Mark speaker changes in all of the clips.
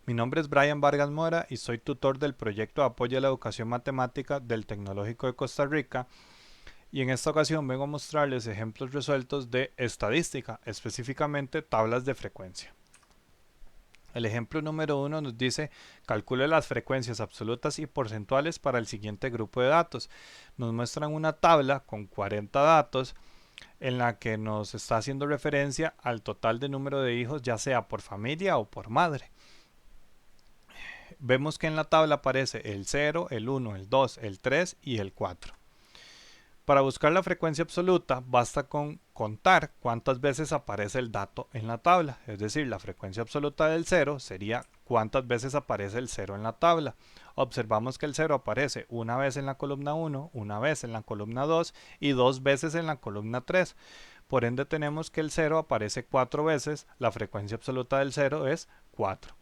Speaker 1: Mi nombre es Brian Vargas Mora y soy tutor del proyecto de apoyo a la educación matemática del Tecnológico de Costa Rica, y en esta ocasión vengo a mostrarles ejemplos resueltos de estadística, específicamente tablas de frecuencia. El ejemplo número 1 nos dice: calcule las frecuencias absolutas y porcentuales para el siguiente grupo de datos. Nos muestran una tabla con 40 datos en la que nos está haciendo referencia al total de número de hijos, ya sea por familia o por madre. Vemos que en la tabla aparece el 0, el 1, el 2, el 3 y el 4. Para buscar la frecuencia absoluta basta con contar cuántas veces aparece el dato en la tabla, es decir, la frecuencia absoluta del 0 sería cuántas veces aparece el 0 en la tabla. Observamos que el 0 aparece una vez en la columna 1, una vez en la columna 2 y dos veces en la columna 3. Por ende tenemos que el 0 aparece 4 veces, la frecuencia absoluta del 0 es 4.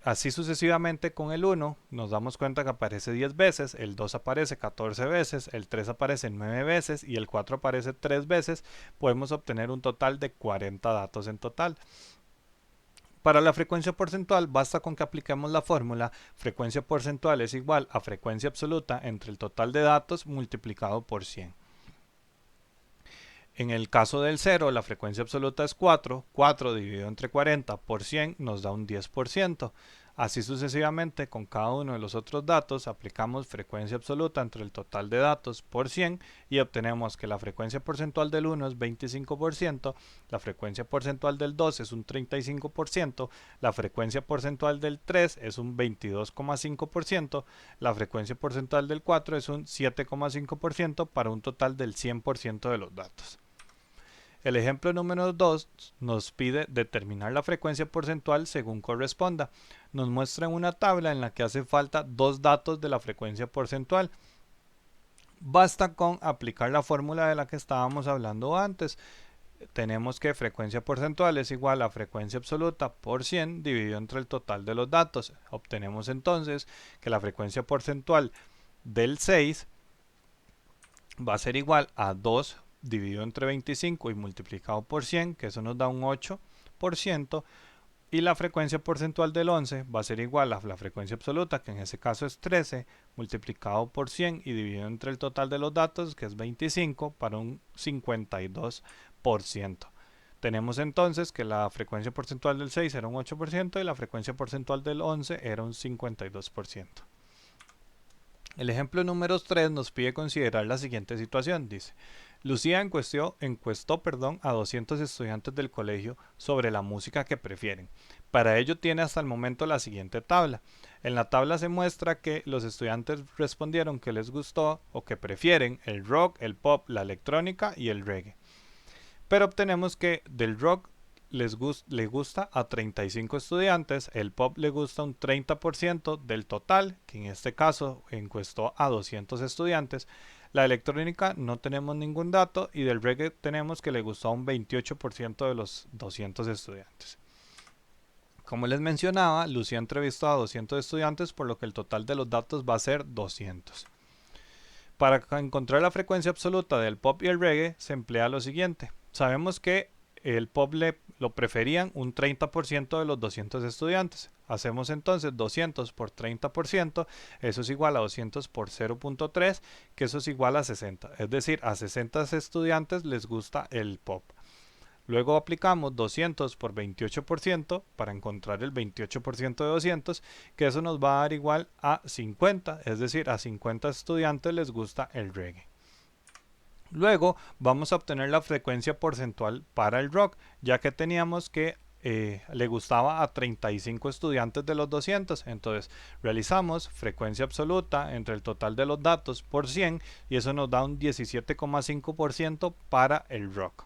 Speaker 1: Así sucesivamente con el 1, nos damos cuenta que aparece 10 veces, el 2 aparece 14 veces, el 3 aparece 9 veces y el 4 aparece 3 veces. Podemos obtener un total de 40 datos en total. Para la frecuencia porcentual basta con que apliquemos la fórmula: frecuencia porcentual es igual a frecuencia absoluta entre el total de datos multiplicado por 100. En el caso del 0, la frecuencia absoluta es 4. 4 dividido entre 40 por 100 nos da un 10%. Así sucesivamente con cada uno de los otros datos aplicamos frecuencia absoluta entre el total de datos por 100 y obtenemos que la frecuencia porcentual del 1 es 25%, la frecuencia porcentual del 2 es un 35%, la frecuencia porcentual del 3 es un 22,5%, la frecuencia porcentual del 4 es un 7,5%, para un total del 100% de los datos. El ejemplo número 2 nos pide determinar la frecuencia porcentual según corresponda. Nos muestra una tabla en la que hace falta dos datos de la frecuencia porcentual. Basta con aplicar la fórmula de la que estábamos hablando antes. Tenemos que frecuencia porcentual es igual a frecuencia absoluta por 100 dividido entre el total de los datos. Obtenemos entonces que la frecuencia porcentual del 6 va a ser igual a 2 dividido entre 25 y multiplicado por 100, que eso nos da un 8%, y la frecuencia porcentual del 11 va a ser igual a la frecuencia absoluta, que en ese caso es 13, multiplicado por 100 y dividido entre el total de los datos, que es 25, para un 52%. Tenemos entonces que la frecuencia porcentual del 6 era un 8% y la frecuencia porcentual del 11 era un 52%. El ejemplo número 3 nos pide considerar la siguiente situación. Dice: Lucía encuestó a 200 estudiantes del colegio sobre la música que prefieren. Para ello tiene hasta el momento la siguiente tabla. En la tabla se muestra que los estudiantes respondieron que les gustó o que prefieren el rock, el pop, la electrónica y el reggae. Pero obtenemos que del rock le gusta a 35 estudiantes, el pop le gusta un 30% del total, que en este caso encuestó a 200 estudiantes. La electrónica no tenemos ningún dato y del reggae tenemos que le gustó a un 28% de los 200 estudiantes. Como les mencionaba, Lucía entrevistó a 200 estudiantes, por lo que el total de los datos va a ser 200. Para encontrar la frecuencia absoluta del pop y el reggae se emplea lo siguiente. Sabemos que el pop lo preferían un 30% de los 200 estudiantes. Hacemos entonces 200 por 30%, eso es igual a 200 por 0.3, que eso es igual a 60. Es decir, a 60 estudiantes les gusta el pop. Luego aplicamos 200 por 28% para encontrar el 28% de 200, que eso nos va a dar igual a 50, es decir, a 50 estudiantes les gusta el reggae. Luego vamos a obtener la frecuencia porcentual para el rock, ya que teníamos que le gustaba a 35 estudiantes de los 200. Entonces realizamos frecuencia absoluta entre el total de los datos por 100 y eso nos da un 17,5% para el rock.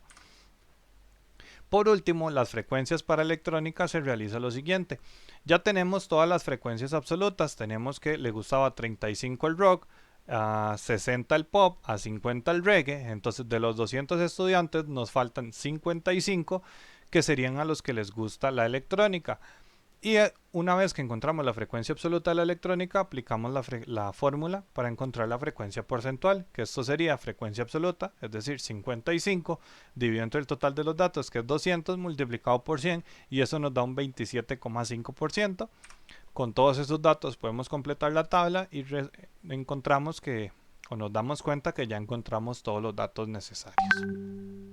Speaker 1: Por último, las frecuencias para electrónica se realiza lo siguiente. Ya tenemos todas las frecuencias absolutas. Tenemos que le gustaba a 35 el rock, a 60 el pop, a 50 el reggae. Entonces de los 200 estudiantes nos faltan 55, que serían a los que les gusta la electrónica. Y una vez que encontramos la frecuencia absoluta de la electrónica, aplicamos la fórmula para encontrar la frecuencia porcentual, que esto sería frecuencia absoluta, es decir, 55 dividido entre el total de los datos, que es 200, multiplicado por 100, y eso nos da un 27,5%. Con todos esos datos podemos completar la tabla y encontramos que, o nos damos cuenta que ya encontramos todos los datos necesarios.